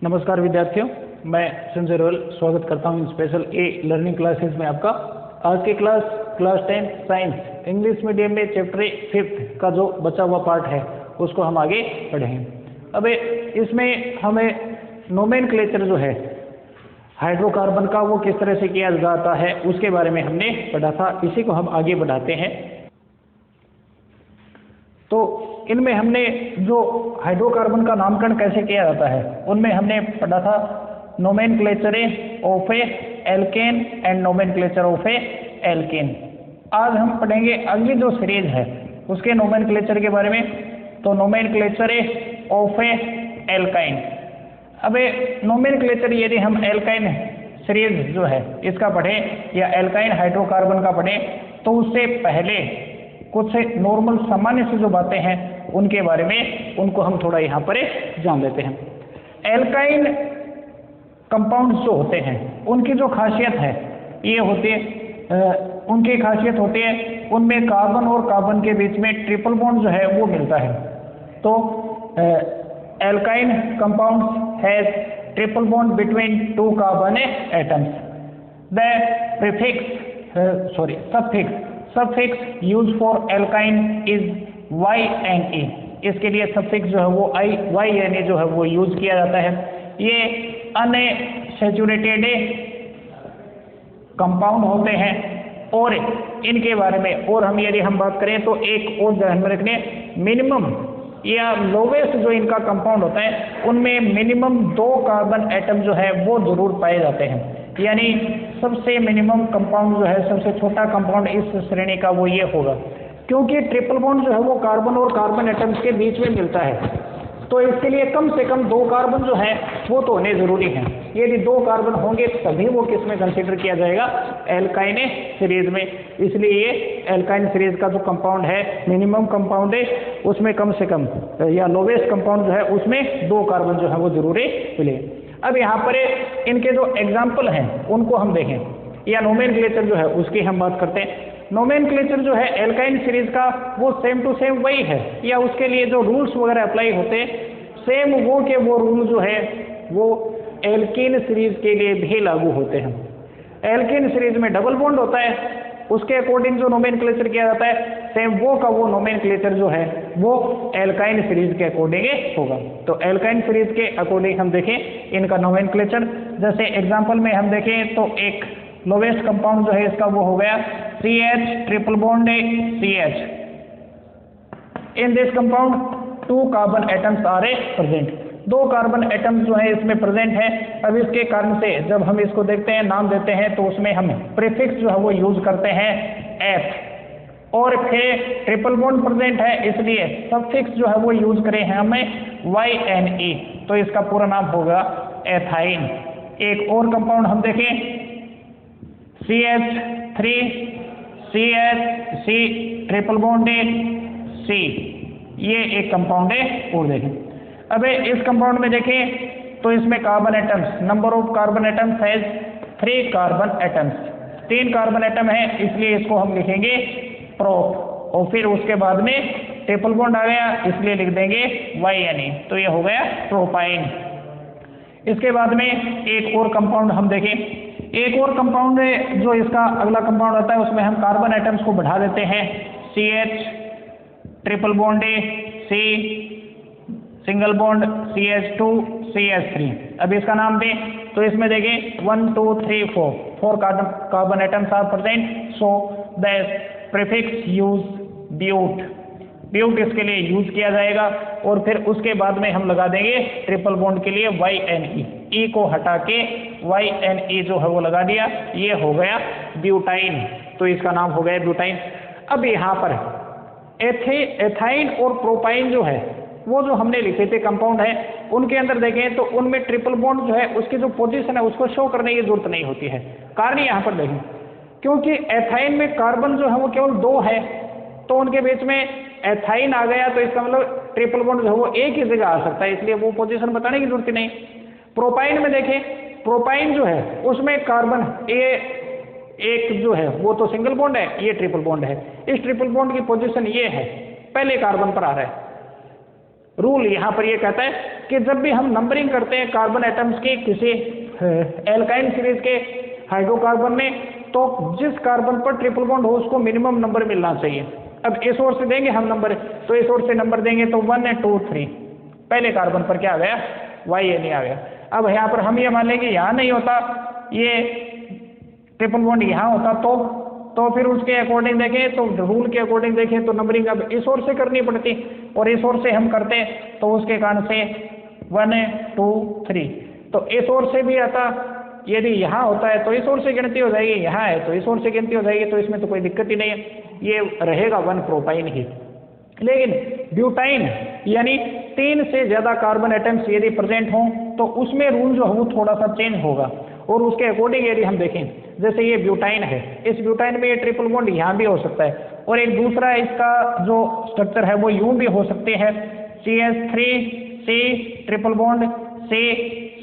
नमस्कार विद्यार्थियों, मैं संजय रोयल स्वागत करता हूं इन स्पेशल ए लर्निंग क्लासेस में आपका। आज की क्लास 10 साइंस इंग्लिश मीडियम में चैप्टर 5 का जो बचा हुआ पार्ट है उसको हम आगे पढ़ेंगे। अब इसमें हमें नोमेनक्लेचर जो है हाइड्रोकार्बन का वो किस तरह से किया जाता है उसके बारे में हमने पढ़ा था, इसी को हम आगे बढ़ाते हैं। तो इनमें हमने जो हाइड्रोकार्बन का नामकरण कैसे किया जाता है उनमें हमने पढ़ा था nomenclature of a alkane and nomenclature of a alkane. आज हम पढ़ेंगे अगली जो सीरीज है उसके नोमेनक्लेचर के बारे में, तो नोमेनक्लेचर ऑफ ए एल्काइन। अब नोमेनक्लेचर यदि हम एल्काइन सीरीज जो है इसका पढ़ें या एल्काइन हाइड्रोकार्बन का पढ़ें तो उससे पहले कुछ नॉर्मल सामान्य से जो बातें हैं उनके बारे में उनको हम थोड़ा यहाँ पर जान लेते हैं। एल्काइन कंपाउंड्स जो होते हैं उनकी जो खासियत है ये होती है, उनकी खासियत होती है उनमें कार्बन और कार्बन के बीच में ट्रिपल बॉन्ड जो है वो मिलता है। तो alkyne compounds has triple bond between 2 carbon atoms. The suffix use for alkyne is YNE। इसके लिए सफिक्स जो है वो YNE जो है वो यूज किया जाता है। ये अनसैचुरेटेड कंपाउंड होते हैं और इनके बारे में और हम यदि हम बात करें तो एक और ध्यान में रखने, मिनिमम या लोवेस्ट जो इनका कंपाउंड होता है उनमें मिनिमम 2 कार्बन एटम जो है वो जरूर पाए जाते हैं। यानी सबसे मिनिमम कंपाउंड जो है, सबसे छोटा कंपाउंड इस श्रेणी का वो ये होगा, क्योंकि ट्रिपल बॉन्ड जो है वो कार्बन और कार्बन एटम्स के बीच में मिलता है। तो इसके लिए कम से कम 2 कार्बन जो है वो तो होने जरूरी हैं। यदि 2 कार्बन होंगे तभी वो किस में कंसीडर किया जाएगा, एल्काइन सीरीज में। इसलिए ये एल्काइन सीरीज का जो कंपाउंड है, मिनिमम कंपाउंड है उसमें कम से कम या लोवेस्ट कंपाउंड जो है उसमें 2 कार्बन जो है वो जरूरी मिले। अब यहाँ पर इनके जो एग्जाम्पल हैं उनको हम देखें, या नोमेनक्लेचर जो है उसकी हम बात करते हैं। नोमेनक्लेचर जो है एल्काइन सीरीज का वो सेम टू सेम वही है, या उसके लिए जो रूल्स वगैरह अप्लाई होते हैं सेम वो के वो रूल जो है वो एल्कीन सीरीज के लिए भी लागू होते हैं। एल्कीन सीरीज में डबल बॉन्ड होता है, उसके अकॉर्डिंग जो नोमेनक्लेचर किया जाता है सेम वो का वो नोमेनक्लेचर जो है वो एल्काइन सीरीज के अकॉर्डिंग होगा। तो एल्काइन सीरीज के अकॉर्डिंग हम देखें इनका नोमेनक्लेचर, जैसे एग्जांपल में हम देखें तो एक लोवेस्ट कंपाउंड जो है इसका वो हो गया CH triple bond CH। In this compound 2 carbon atoms are present. 2 carbon atoms जो है इसमें प्रेजेंट है। अब इसके कारण से जब हम इसको देखते हैं, नाम देते हैं, तो उसमें हम प्रीफिक्स जो है वो यूज करते हैं F, और फिर ट्रिपल बॉन्ड प्रेजेंट है इसलिए सफिक्स जो है वो यूज करें हैं हमें YNE। तो इसका पूरा नाम होगा एथाइन। एक और कंपाउंड हम देखें CH3 CH triple bond C, ये एक कंपाउंड है और देखें। अब इस कंपाउंड में देखें तो इसमें carbon atoms, number of carbon atoms है 3 कार्बन एटम्स, 3 कार्बन एटम है इसलिए इसको हम लिखेंगे प्रोप, और फिर उसके बाद में ट्रिपल बॉन्ड आ गया इसलिए लिख देंगे YNE। तो ये हो गया प्रोपाइन। इसके बाद में एक और कंपाउंड हम देखें, एक और कंपाउंड जो इसका अगला कंपाउंड होता है उसमें हम कार्बन एटम्स को बढ़ा देते हैं, CH triple bond C single bond CH2 CH3। अब इसका नाम दें तो इसमें देखें 1 2 3 4 carbon atoms are present, so the prefix use but इसके लिए यूज किया जाएगा, और फिर उसके बाद में हम लगा देंगे ट्रिपल बॉन्ड के लिए YNE। E को हटा के YNE जो है वो लगा दिया, ये हो गया ब्यूटाइन। तो इसका नाम हो गया ब्यूटाइन। अब यहाँ पर एथाइन और प्रोपाइन जो है वो जो हमने लिखे थे कंपाउंड है उनके अंदर देखें तो उनमें ट्रिपल बॉन्ड जो है उसकी जो पोजीशन है उसको शो करने की जरूरत नहीं होती है। कारण यहाँ पर देखें, क्योंकि एथाइन में कार्बन जो है वो केवल 2 है, तो उनके बीच में एथाइन आ गया तो इसका मतलब ट्रिपल बॉन्ड जो है वो एक ही जगह आ सकता है, इसलिए वो पोजीशन बताने की जरूरत नहीं। प्रोपाइन में देखें, प्रोपाइन जो है उसमें कार्बन एक जो है वो तो सिंगल बॉन्ड है, ये ट्रिपल बॉन्ड है। इस ट्रिपल बॉन्ड की पोजीशन ये है, पहले कार्बन पर आ रहा है। रूल यहाँ पर ये कहता है कि जब भी हम नंबरिंग करते हैं कार्बन एटम्स की किसी एल्काइन सीरीज के हाइड्रोकार्बन में, तो जिस कार्बन पर ट्रिपल बॉन्ड हो उसको मिनिमम नंबर मिलना चाहिए। अब इस ओर से देंगे हम नंबर, तो इस ओर से नंबर देंगे तो 1 2 3, पहले कार्बन पर क्या आ गया, YN आ गया। अब यहाँ पर हम ये मान लेंगे यहाँ नहीं होता, ये ट्रिपल बॉन्ड यहाँ होता, तो फिर उसके अकॉर्डिंग देखें, तो रूल के अकॉर्डिंग देखें तो नंबरिंग अब इस ओर से करनी पड़ती, और इस ओर से हम करते तो उसके कारण से 1 2 3, तो इस ओर से भी आता, यदि यहाँ होता है तो इस ओर से गिनती हो जाएगी, यहाँ है तो इस ओर से गिनती हो जाएगी, तो इसमें तो कोई दिक्कत ही नहीं है, ये रहेगा 1 प्रोपाइन ही। लेकिन ब्यूटाइन यानी 3 से ज़्यादा कार्बन एटम्स यदि प्रेजेंट हों तो उसमें रूल जो है वो थोड़ा सा चेंज होगा, और उसके अकॉर्डिंग यदि हम देखें, जैसे ये ब्यूटाइन है, इस ब्यूटाइन में ये ट्रिपल बॉन्ड यहाँ भी हो सकता है, और एक दूसरा इसका जो स्ट्रक्चर है वो यूं भी हो सकते हैं, CH3C triple bond C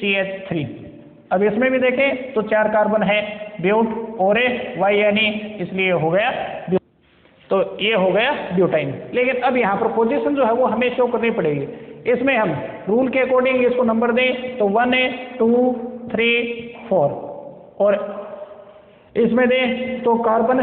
CH3। अब इसमें भी देखें तो 4 कार्बन है, ब्यूट और YNE, इसलिए हो गया, तो ये हो गया ब्यूटाइन। लेकिन अब यहाँ पर पोजीशन जो है वो हमें शो करनी पड़ेगी, इसमें हम रूल के अकॉर्डिंग इसको नंबर दें तो 1 2 3 4, और इसमें दें तो कार्बन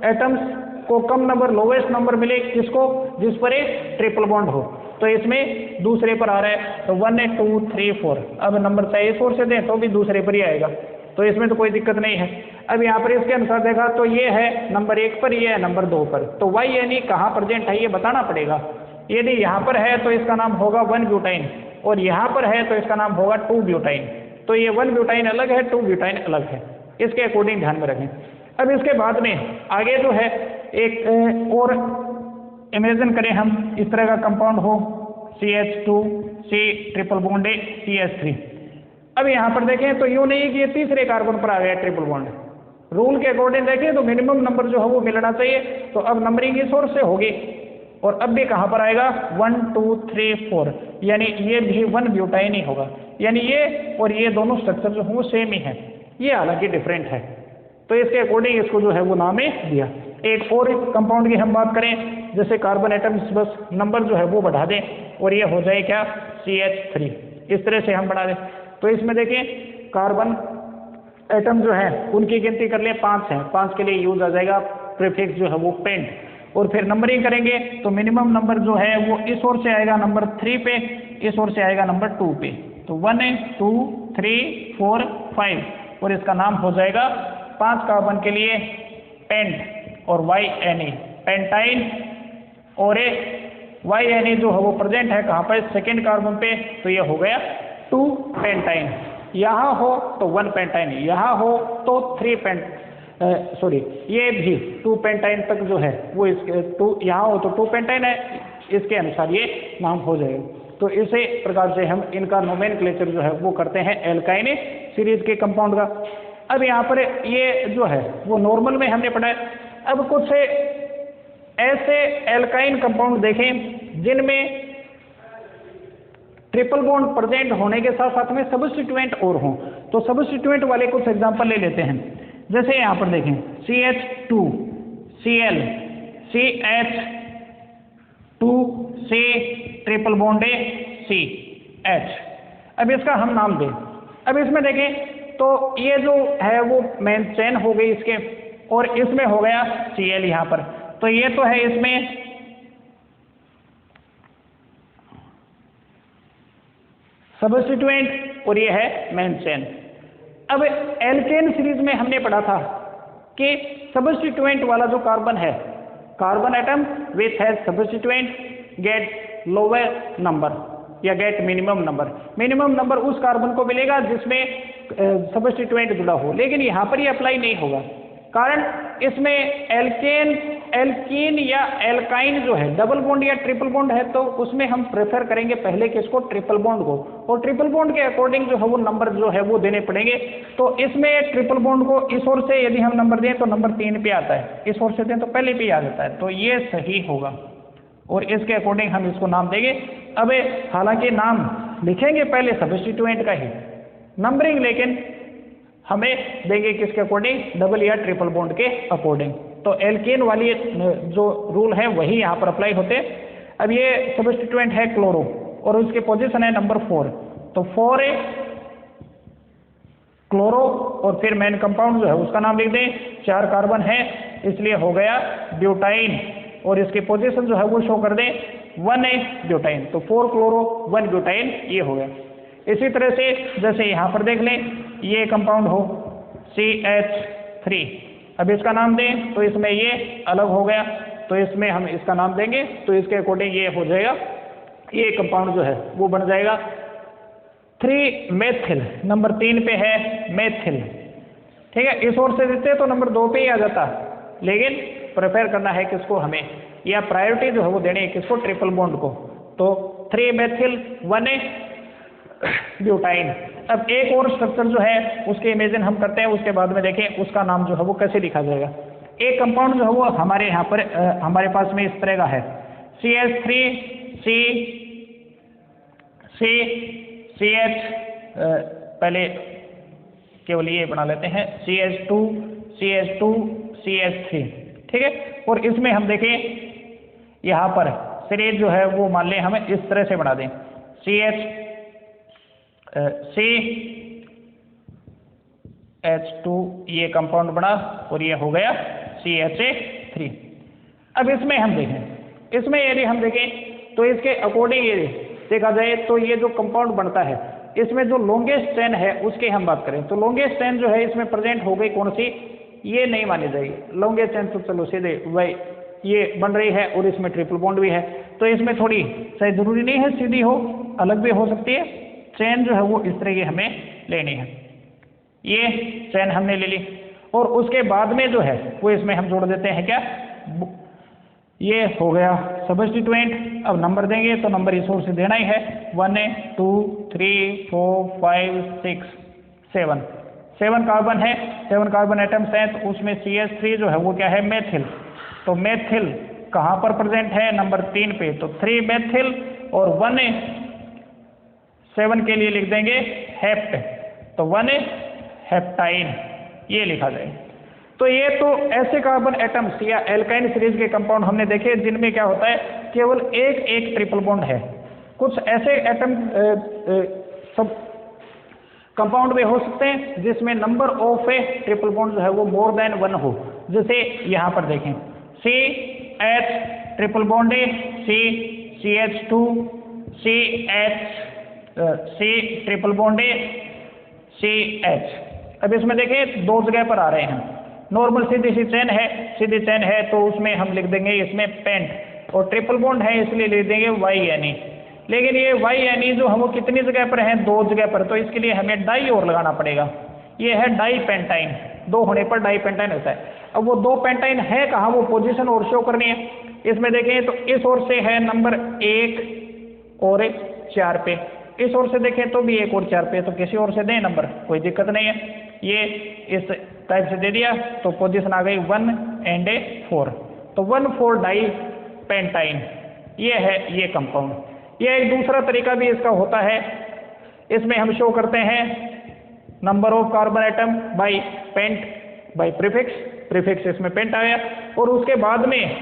एटम्स को कम नंबर, लोवेस्ट नंबर मिले किसको, जिस पर एक ट्रिपल बॉन्ड हो, तो इसमें दूसरे पर आ रहा है, तो 1 2 3 4। अब नंबर चाहे इस ओर से दें तो भी दूसरे पर ही आएगा, तो इसमें तो कोई दिक्कत नहीं है। अब यहाँ पर इसके अनुसार देखा तो ये है नंबर 1 पर, ये है नंबर 2 पर, तो YNE कहाँ प्रेजेंट है ये बताना पड़ेगा। यदि यहाँ पर है तो इसका नाम होगा 1 ब्यूटाइन, और यहाँ पर है तो इसका नाम होगा 2 ब्यूटाइन, तो ये 1 ब्यूटाइन अलग है, 2 ब्यूटाइन अलग है, इसके अकॉर्डिंग ध्यान में रखें। अब इसके बाद में आगे जो है एक और इमेजिन करें हम, इस तरह का कंपाउंड हो CH2C ट्रिपल बॉन्ड CH3। अब यहाँ पर देखें तो यूँ नहीं है कि ये तीसरे कार्बन पर आ गया ट्रिपल बॉन्ड, रूल के अकॉर्डिंग देखें तो मिनिमम नंबर जो है वो मिलना चाहिए, तो अब नंबरिंग इस ओर से होगी, और अब भी कहाँ पर आएगा 1 2 3 4, यानी ये भी 1 ब्यूटाइन ही होगा, यानी ये और ये दोनों स्ट्रक्चर जो है वो सेम ही है, ये हालांकि डिफरेंट है, तो इसके अकॉर्डिंग इसको जो है वो नाम ही दिया। एक और कंपाउंड की हम बात करें, जैसे कार्बन एटम्स बस नंबर जो है वो बढ़ा दें, और ये हो जाए क्या CH3, इस तरह से हम बढ़ा दें, तो इसमें देखें कार्बन एटम जो है उनकी गिनती कर ले 5 है, 5 के लिए यूज आ जाएगा प्रीफिक्स जो है वो पेंट, और फिर नंबरिंग करेंगे तो मिनिमम नंबर जो है वो इस ओर से आएगा नंबर 3 पे, इस ओर से आएगा नंबर 2 पे, तो 1 2 3 4 5, और इसका नाम हो जाएगा 5 कार्बन के लिए पेंट, और YNE पेंटाइन, और YNE जो है वो प्रेजेंट है कहाँ पर, सेकेंड कार्बन पे, तो ये हो गया 2 पेंटाइन, यहाँ हो तो 1 पेंटाइन, यहाँ हो तो 3 सॉरी ये भी 2 पेंटाइन तक जो है वो इसके 2 यहाँ हो तो 2 पेंटाइन है, इसके अनुसार ये नाम हो जाएगा। तो इसी प्रकार से हम इनका नोमेनक्लेचर जो है वो करते हैं एल्काइन सीरीज के कंपाउंड का। अब यहाँ पर ये जो है वो नॉर्मल में हमने पढ़ा है। अब कुछ ऐसे एल्काइन कंपाउंड देखें जिनमें ट्रिपल बॉन्ड प्रेजेंट होने के साथ साथ में सबस्टिट्यूएंट और हों, तो सबस्टिट्यूएंट वाले कुछ एग्जांपल ले लेते हैं। जैसे यहाँ पर देखें CH2Cl CH2C triple bond CH। अब इसका हम नाम दें। अब इसमें देखें तो ये जो है वो मेन चेन हो गई इसके, और इसमें हो गया Cl यहाँ पर, तो ये तो है इसमें सबस्टिट्यूएंट और ये है मेन चेन। अब एल्केन सीरीज में हमने पढ़ा था कि सबस्टिट्यूएंट वाला जो कार्बन है, carbon atom with has substituent get lower number या get minimum number. Minimum number उस कार्बन को मिलेगा जिसमें सबस्टिट्यूएंट जुड़ा हो, लेकिन यहाँ पर ये अप्लाई नहीं होगा, कारण इसमें एल्कीन या एल्काइन जो है डबल बॉन्ड या ट्रिपल बॉन्ड है, तो उसमें हम प्रेफर करेंगे पहले किसको, ट्रिपल बॉन्ड को, और ट्रिपल बॉन्ड के अकॉर्डिंग जो है वो नंबर जो है वो देने पड़ेंगे। तो इसमें ट्रिपल बॉन्ड को इस ओर से यदि हम नंबर दें तो नंबर 3 पे आता है, इस ओर से दें तो पहले पे आ जाता है, तो ये सही होगा और इसके अकॉर्डिंग हम इसको नाम देंगे। अब हालांकि नाम लिखेंगे पहले सबस्टिट्यूएंट का ही, नंबरिंग लेकिन हमें देंगे किसके अकॉर्डिंग, डबल या ट्रिपल बॉन्ड के अकॉर्डिंग। तो एल्केन वाली जो रूल है वही यहाँ पर अप्लाई होते। अब ये सबस्टिट्यूएंट है क्लोरो और उसकी पोजीशन है नंबर 4। तो 4 क्लोरो और फिर मेन कंपाउंड जो है उसका नाम लिख दें, 4 कार्बन है इसलिए हो गया ब्यूटाइन, और इसकी पोजीशन जो है वो शो कर दें 1 ब्यूटाइन। तो 4 क्लोरो 1 ब्यूटाइन ये हो गया। इसी तरह से जैसे यहाँ पर देख लें, ये कंपाउंड हो CH3, अब इसका नाम दें तो इसमें ये अलग हो गया, तो इसमें हम इसका नाम देंगे तो इसके अकॉर्डिंग ये हो जाएगा, ये कंपाउंड जो है वो बन जाएगा 3 मेथिल, नंबर 3 पे है मेथिल। ठीक है, इस ओर से देते तो नंबर 2 पे ही आ जाता, लेकिन प्रेफर करना है किसको हमें, या प्रायोरिटी जो है वो देनी है किसको, ट्रिपल बॉन्ड को। तो 3 मेथिल 1 ब्यूटाइन। अब एक और स्ट्रक्चर जो है उसके इमेजिन हम करते हैं, उसके बाद में देखें उसका नाम जो है वो कैसे लिखा जाएगा। एक कंपाउंड जो है वो हमारे यहाँ पर हमारे पास में इस तरह का है CH3CCH, पहले केवल ये बना लेते हैं CH2CH3। ठीक है, और इसमें हम देखें यहाँ पर सीरीज जो है वो मान लें हमें इस तरह से बना दें CH2 ये कंपाउंड बना और ये हो गया CH3। अब इसमें हम देखें, इसमें यदि हम देखें तो इसके अकॉर्डिंग ये देखा जाए तो ये जो कंपाउंड बनता है इसमें जो लॉन्गेस्ट चेन है उसकी हम बात करें तो लॉन्गेस्ट चेन जो है इसमें प्रेजेंट हो गई कौन सी, ये नहीं मानी जाएगी। लॉन्गेस्ट चेन तो चलो सीधे वही ये बन रही है और इसमें ट्रिपल बॉन्ड भी है, तो इसमें थोड़ी शायद जरूरी नहीं है सीधी हो, अलग भी हो सकती है। चेन जो है वो इस तरह की हमें लेनी है, ये चेन हमने ले ली और उसके बाद में जो है वो इसमें हम जोड़ देते हैं क्या, ये हो गया सब्स्टिट्यूएंट। अब नंबर देंगे तो नंबर इस ओर से देना ही है, 1 2 3 4 5 6 7 कार्बन है, 7 कार्बन एटम्स हैं, तो उसमें CH3 जो है वो क्या है, मेथिल। तो मेथिल कहाँ पर प्रेजेंट है, नंबर 3 पे, तो 3 मेथिल और 1 7 के लिए लिख देंगे हेप्ट, तो 1 हेप्टाइन ये लिखा जाए। तो ये तो ऐसे कार्बन एटम्स या एल्काइन सीरीज के कंपाउंड हमने देखे जिनमें क्या होता है केवल एक ट्रिपल बॉन्ड है। कुछ ऐसे एटम सब कंपाउंड में हो सकते हैं जिसमें number of A triple bond जो है वो मोर देन 1 हो, जैसे यहाँ पर देखें CH ट्रिपल बॉन्ड है, CH2 C ट्रिपल बॉन्ड है, CH। अब इसमें देखें 2 जगह पर आ रहे हैं, नॉर्मल सीधी चेन है तो उसमें हम लिख देंगे इसमें पेंट, और ट्रिपल बॉन्ड है इसलिए लिख देंगे YNE। लेकिन ये YNE जो है वो कितनी जगह पर है, 2 जगह पर, तो इसके लिए हमें डाई और लगाना पड़ेगा। ये है डाई पेंटाइन, 2 होने पर डाई पेंटाइन होता है। अब वो 2 पेंटाइन है कहाँ, वो पोजीशन और शो करनी है। इसमें देखें तो इस ओर से है नंबर 1 और 4 पे, इस ओर से देखें तो भी 1 और 4 पे, तो किसी और से दें नंबर, कोई दिक्कत नहीं है। ये इस टाइप से दे दिया तो पोजीशन आ गई 1 और 4, तो 1,4 डाई पेंटाइन ये है ये कंपाउंड। ये एक दूसरा तरीका भी इसका होता है, इसमें हम शो करते हैं number of carbon atom by pent by prefix इसमें पेंट आया, और उसके बाद में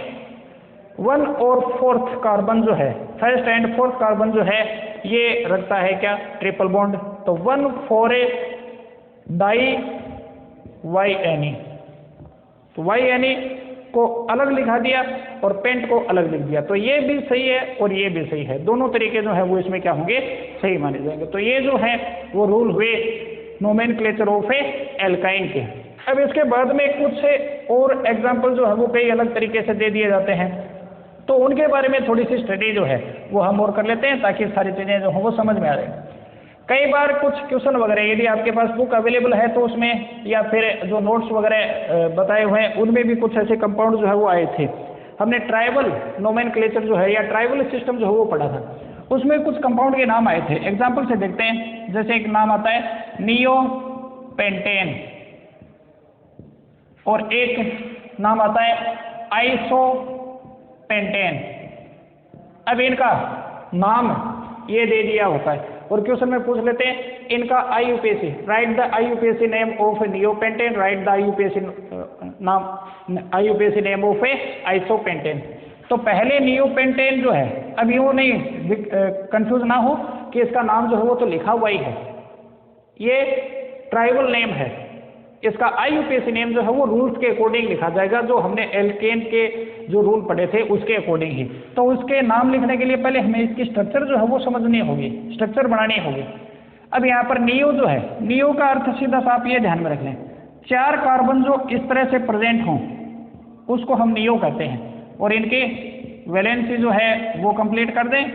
1 और 4th कार्बन जो है, 1st and 4th कार्बन जो है ये रखता है क्या, ट्रिपल बॉन्ड, तो 1,4 डाई YNE, तो YNE को अलग लिखा दिया और पेंट को अलग लिख दिया, तो ये भी सही है और ये भी सही है, दोनों तरीके जो है वो इसमें क्या होंगे, सही माने जाएंगे। तो ये जो है वो रूल हुए नोमेनक्लेचर ऑफ एल्काइन के। अब इसके बाद में कुछ और एग्जाम्पल जो है वो कई अलग तरीके से दे दिए जाते हैं, तो उनके बारे में थोड़ी सी स्टडी जो है वो हम और कर लेते हैं ताकि सारी चीज़ें जो हो वो समझ में आ जाए। कई बार कुछ क्वेश्चन वगैरह यदि आपके पास बुक अवेलेबल है तो उसमें, या फिर जो नोट्स वगैरह बताए हुए हैं उनमें भी कुछ ऐसे कंपाउंड जो है वो आए थे। हमने ट्राइबल नोमेनक्लेचर जो है या ट्राइबल सिस्टम जो है वो पढ़ा था, उसमें कुछ कंपाउंड के नाम आए थे। एग्जाम्पल से देखते हैं, जैसे एक नाम आता है नियोपेंटेन और एक नाम आता है आइसोपेंटेन। अब इनका नाम ये दे दिया होता है और क्वेश्चन में पूछ लेते हैं इनका IUPAC, right the IUPAC name of neopentane, right the IUPAC name of isopentane. तो पहले नियोपेंटेन जो है, अब यूँ नहीं कंफ्यूज ना हो कि इसका नाम जो है वो तो लिखा हुआ ही है, ये ट्राइबल नेम है, इसका IUPAC नेम जो है वो रूल्स के अकॉर्डिंग लिखा जाएगा, जो हमने एल्केन के जो रूल पढ़े थे उसके अकॉर्डिंग ही। तो उसके नाम लिखने के लिए पहले हमें इसकी स्ट्रक्चर जो है वो समझनी होगी, स्ट्रक्चर बनानी होगी। अब यहाँ पर नियो जो है, नियो का अर्थ सीधा सा आप ये ध्यान में रख लें, 4 कार्बन जो इस तरह से प्रेजेंट हों उसको हम नियो कहते हैं, और इनकी वैलेंसी जो है वो कंप्लीट कर दें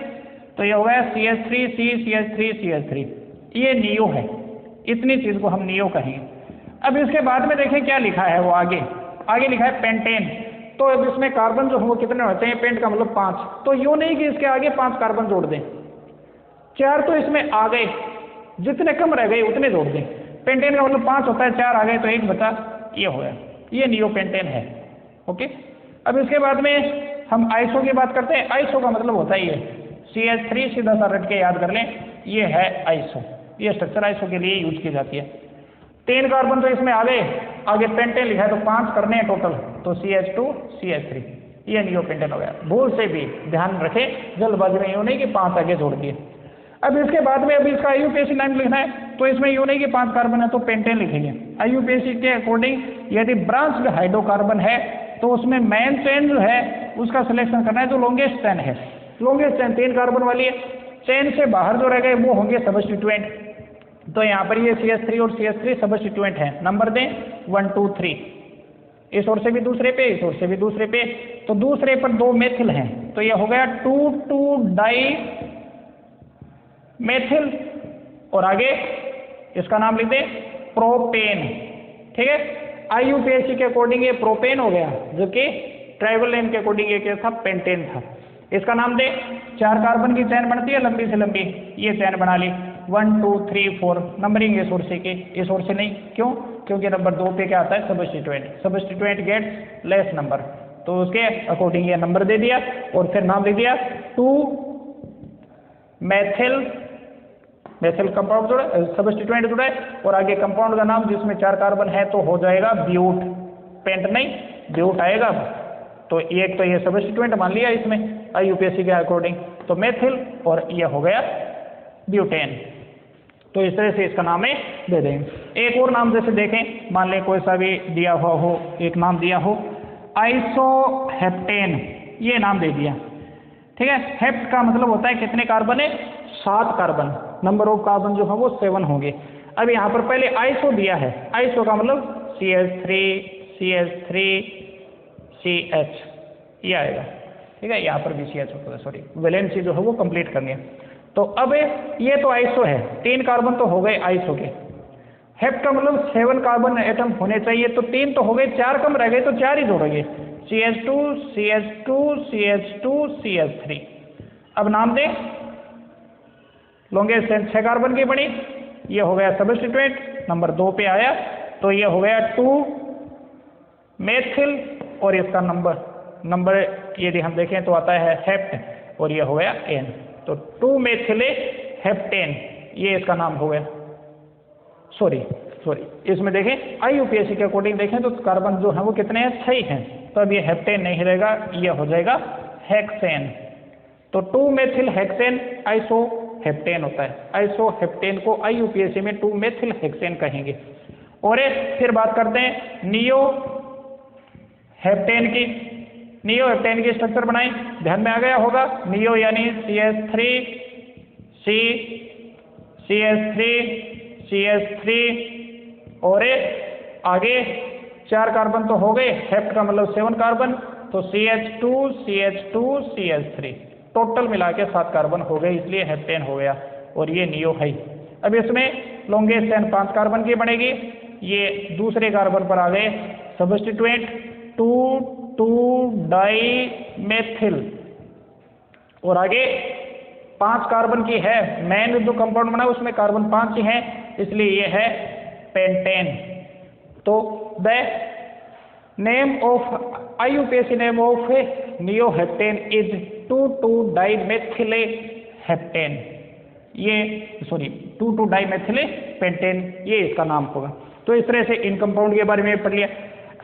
तो ये हो गया CH3 CH3 CH3, ये नियो है, इतनी चीज़ को हम नियो कहेंगे। अब इसके बाद में देखें क्या लिखा है, वो आगे लिखा है पेंटेन। तो अब इसमें कार्बन जो है वो कितने होते हैं, पेंट का मतलब 5, तो यूँ नहीं कि इसके आगे 5 कार्बन जोड़ दें, 4 तो इसमें आ गए, जितने कम रह गए उतने जोड़ दें। पेंटेन का मतलब 5 होता है, 4 आ गए तो 1 बचा, ये हो गया, ये नियोपेंटेन है। ओके, अब इसके बाद में हम आइसो की बात करते हैं। आइसो का मतलब होता है ये CH3, सीधा सा रट के याद कर लें, ये है आइसो, ये स्ट्रक्चर आइसो के लिए यूज की जाती है। 3 कार्बन तो इसमें आ गए, आगे पेंटेन लिखा है तो 5 करने हैं टोटल, तो CH2 CH3, ये नियोपेंटेन हो गया। भूल से भी ध्यान रखें, जल्दबाजी में यूँ नहीं कि 5 आगे जोड़ दिए। अब इसके बाद में अभी इसका IUPAC नाम लिखना है, तो इसमें यूँ नहीं कि 5 कार्बन है तो पेंटेन लिखेंगे। IUPAC के अकॉर्डिंग यदि ब्रांच्ड हाइड्रोकार्बन है तो उसमें मेन चेन जो है उसका सिलेक्शन करना है जो लॉन्गेस्ट चेन है। लॉन्गेस्ट चेन 3 कार्बन वाली है, चेन से बाहर जो रह गए वो होंगे सबस्टिट्यूएंट। तो यहाँ पर ये CH3 और CH3 सबस्टिट्यूएंट हैं। नंबर दें 1 2 3, इस ओर से भी दूसरे पे, इस ओर से भी दूसरे पे, तो दूसरे पर 2 मेथिल हैं, तो ये हो गया 2,2-डाई मेथिल, और आगे इसका नाम लिख दें प्रोपेन। ठीक है, IUPAC के अकॉर्डिंग ये प्रोपेन हो गया, जो कि ट्राइबल नेम के अकॉर्डिंग ये क्या था, पेंटेन था। इसका नाम दे, 4 कार्बन की चैन बनती है लंबी से लंबी, ये चैन बना ली 1 2 3 4, नंबरिंग इस ओर से की, इस ओर से नहीं, क्यों? क्योंकि नंबर 2 पे क्या आता है, सबस्टिट्यूएंट गेट्स लेस नंबर, तो उसके अकॉर्डिंग ये नंबर दे दिया, और फिर नाम दे दिया 2 मेथिल कंपाउंड जुड़ा, सबस्टिट्यूएंट जुड़ा है, और आगे कंपाउंड का नाम जिसमें 4 कार्बन है तो हो जाएगा ब्यूट, पेंट नहीं ब्यूट आएगा। तो एक तो ये सबस्टिट्यूएंट मान लिया इसमें IUPAC के अकॉर्डिंग, तो मेथिल, और ये हो गया ब्यूटेन। तो इस तरह से इसका नाम है दे देंगे। एक और नाम जैसे देखें, मान लें कोई सा भी दिया हुआ हो, एक नाम दिया हो आइसोहेप्टेन, ये नाम दे दिया। ठीक है, हेप्ट का मतलब होता है कितने कार्बन है, 7 कार्बन, नंबर ऑफ कार्बन जो है वो 7 होंगे। अब यहाँ पर पहले आइसो दिया है, आइसो का मतलब CH3 CH3 CH, ये आएगा। ठीक है, यहाँ पर भी CH होता है, सॉरी वैलेंसी जो है वो कंप्लीट करनी है। तो अब ये तो आइसो है, 3 कार्बन तो हो गए आइसो के। हेप्ट का मतलब 7 कार्बन एटम होने चाहिए, तो 3 तो हो गए, 4 कम रह गए, तो 4 ही जोड़ेंगे, CH2 CH2 CH2 CH3। अब नाम दें, लॉन्गेस्ट चेन 6 कार्बन की बनी, ये हो गया सबस्टिट्यूएंट, नंबर 2 पे आया, तो ये हो गया 2 मेथिल, और इसका नंबर यदि हम देखें तो आता है हेप्ट, और ये हो गया N, तो 2 मेथिले हेप्टेन, ये इसका नाम हो गया। सॉरी इसमें देखें IUPAC के अकॉर्डिंग देखें तो कार्बन जो है वो कितने हैं, 6 हैं, तो अब ये हेप्टेन नहीं रहेगा, ये हो जाएगा हेक्सेन। तो 2 मेथिल हेक्सेन आइसोहेप्टेन होता है। आइसोहेप्टेन को IUPAC में 2 मेथिल हेक्सेन कहेंगे। और फिर बात करते हैं नियोहेप्टेन की। नियोहेप्टेन की स्ट्रक्चर बनाएं, ध्यान में आ गया होगा, नियो यानी CH3 CH3 और आगे 4 कार्बन तो हो गए, हेप्ट का मतलब 7 कार्बन, तो CH2 CH2 CH3, टोटल मिला के 7 कार्बन हो गए, इसलिए हेप्टेन हो गया, और ये नियो है। अब इसमें लॉन्गेस्ट चेन 5 कार्बन की बनेगी, ये दूसरे कार्बन पर आ गए सबस्टिट्यूएंट 2,2-डाई-मेथिल, और आगे 5 कार्बन की है, मेन जो कंपाउंड बना उसमें कार्बन 5 ही हैं, इसलिए ये है पेंटेन। तो the name of IUPAC name of neoheptane is two two dimethylheptane, ये 2,2-डाई-मेथिलेपेंटेन, ये इसका नाम होगा। तो इस तरह से इन कंपाउंड के बारे में पढ़ लिया।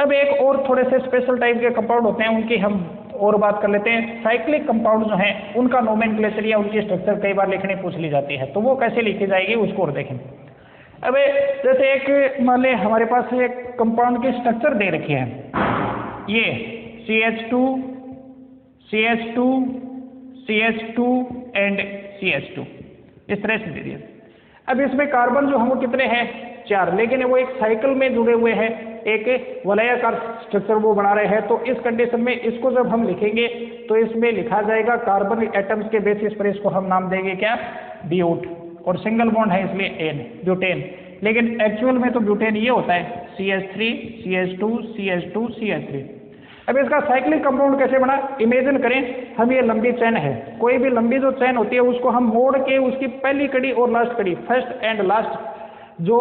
अब एक और थोड़े से स्पेशल टाइप के कंपाउंड होते हैं, उनकी हम और बात कर लेते हैं। साइक्लिक कंपाउंड जो हैं उनका नोमेनक्लेचर या उनकी स्ट्रक्चर कई बार लिखने पूछ ली जाती है, तो वो कैसे लिखी जाएगी उसको और देखें। अब जैसे एक मान लें हमारे पास एक कंपाउंड की स्ट्रक्चर दे रखी है, ये CH2 CH2 CH2 and CH2 इस तरह से दे दिया। अब इसमें कार्बन जो हम वो कितने हैं 4, लेकिन वो एक साइकिल में जुड़े हुए हैं, एक वलयाकार स्ट्रक्चर वो बना रहे हैं। तो इस कंडीशन में इसको जब हम लिखेंगे तो इसमें लिखा जाएगा कार्बन एटम्स के बेसिस पर इसको हम नाम देंगे क्या, ब्यूट, और सिंगल बॉन्ड है इसलिए एन, ब्यूटेन। लेकिन एक्चुअल में तो ब्यूटेन ये होता है CH3 CH2 CH2 CH3। अब इसका साइक्लिक कंपाउंड कैसे बना, इमेजिन करें हम ये लंबी चेन है, कोई भी लंबी जो चेन होती है उसको हम मोड़ के उसकी पहली कड़ी और लास्ट कड़ी, फर्स्ट एंड लास्ट जो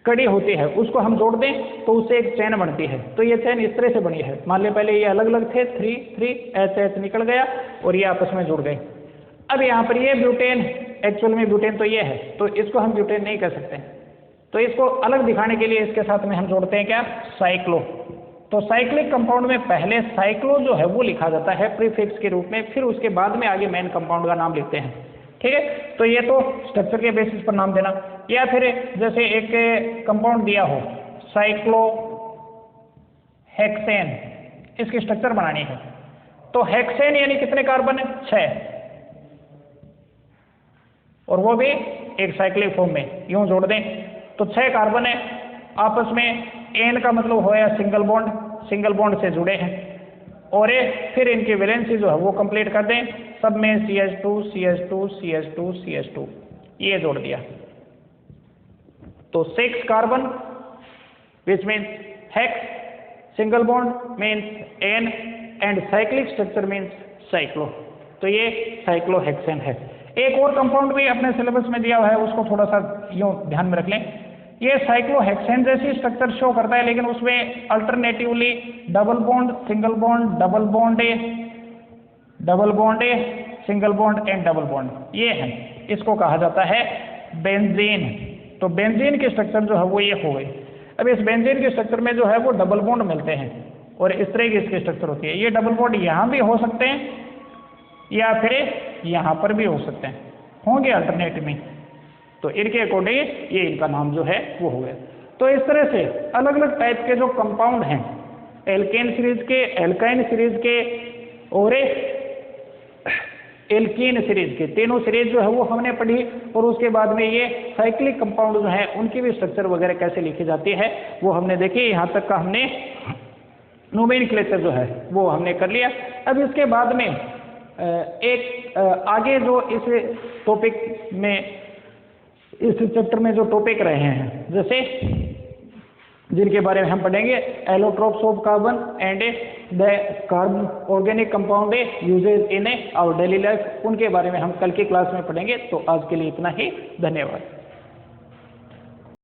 कड़ी होती है उसको हम जोड़ दें तो उससे एक चेन बनती है। तो ये चेन इस तरह से बनी है, मान लें पहले ये अलग अलग थे 3 ऐसे निकल गया और ये आपस में जुड़ गए। अब यहाँ पर ये ब्यूटेन, एक्चुअल में ब्यूटेन तो ये है, तो इसको हम ब्यूटेन नहीं कह सकते, तो इसको अलग दिखाने के लिए इसके साथ में हम जोड़ते हैं क्या, साइक्लो। तो साइक्लिक कंपाउंड में पहले साइक्लो जो है वो लिखा जाता है प्रीफिक्स के रूप में, फिर उसके बाद में आगे मेन कंपाउंड का नाम लिखते हैं, ठीक है। तो ये तो स्ट्रक्चर के बेसिस पर नाम देना। या फिर जैसे एक कंपाउंड दिया हो साइक्लो हेक्सेन, इसकी स्ट्रक्चर बनानी है, तो हेक्सेन यानी कितने कार्बन है 6, और वो भी एक साइक्लिक फॉर्म में, यूं जोड़ दें तो 6 कार्बन है आपस में, एन का मतलब होया सिंगल बॉन्ड, सिंगल बॉन्ड से जुड़े हैं, और फिर इनकी वैलेंसी जो है वो कंप्लीट कर दें, सब में CH2 CH2 CH2 CH2 ये जोड़ दिया, तो 6 carbon which means hex, single bond means ane and cyclic structure means cyclo. तो ये साइक्लोहेक्सेन है। एक और कंपाउंड भी अपने सिलेबस में दिया हुआ है, उसको थोड़ा सा यूं ध्यान में रख लें। ये साइक्लोहेक्सेन जैसी स्ट्रक्चर शो करता है, लेकिन उसमें alternatively double bond, single bond, double bond A, double bond A, single bond and double bond, ये है, इसको कहा जाता है बेंजीन। तो बेंजीन की स्ट्रक्चर जो है वो ये हो गई। अब इस बेंजीन के स्ट्रक्चर में जो है वो डबल बॉन्ड मिलते हैं और इस तरह की इसकी स्ट्रक्चर होती है। ये डबल बॉन्ड यहाँ भी हो सकते हैं या फिर यहाँ पर भी हो सकते हैं, होंगे अल्टरनेट में, तो इनके अकॉर्डिंग ये इनका नाम जो है वो हो गया। तो इस तरह से अलग अलग टाइप के जो कंपाउंड हैं, एल्केन सीरीज के, एल्काइन सीरीज के और एल्कीन सीरीज के, तीनों सीरीज जो है वो हमने पढ़ी। और उसके बाद में ये साइक्लिक कंपाउंड जो है उनकी भी स्ट्रक्चर वगैरह कैसे लिखी जाती है वो हमने देखी। यहाँ तक का हमने नोमेनक्लेचर जो है वो हमने कर लिया। अब इसके बाद में एक आगे जो इस टॉपिक में, इस चैप्टर में जो टॉपिक रहे हैं, जैसे जिनके बारे में हम पढ़ेंगे, allotropes of carbon and the carbon organic compound uses in our daily life, उनके बारे में हम कल की क्लास में पढ़ेंगे। तो आज के लिए इतना ही, धन्यवाद।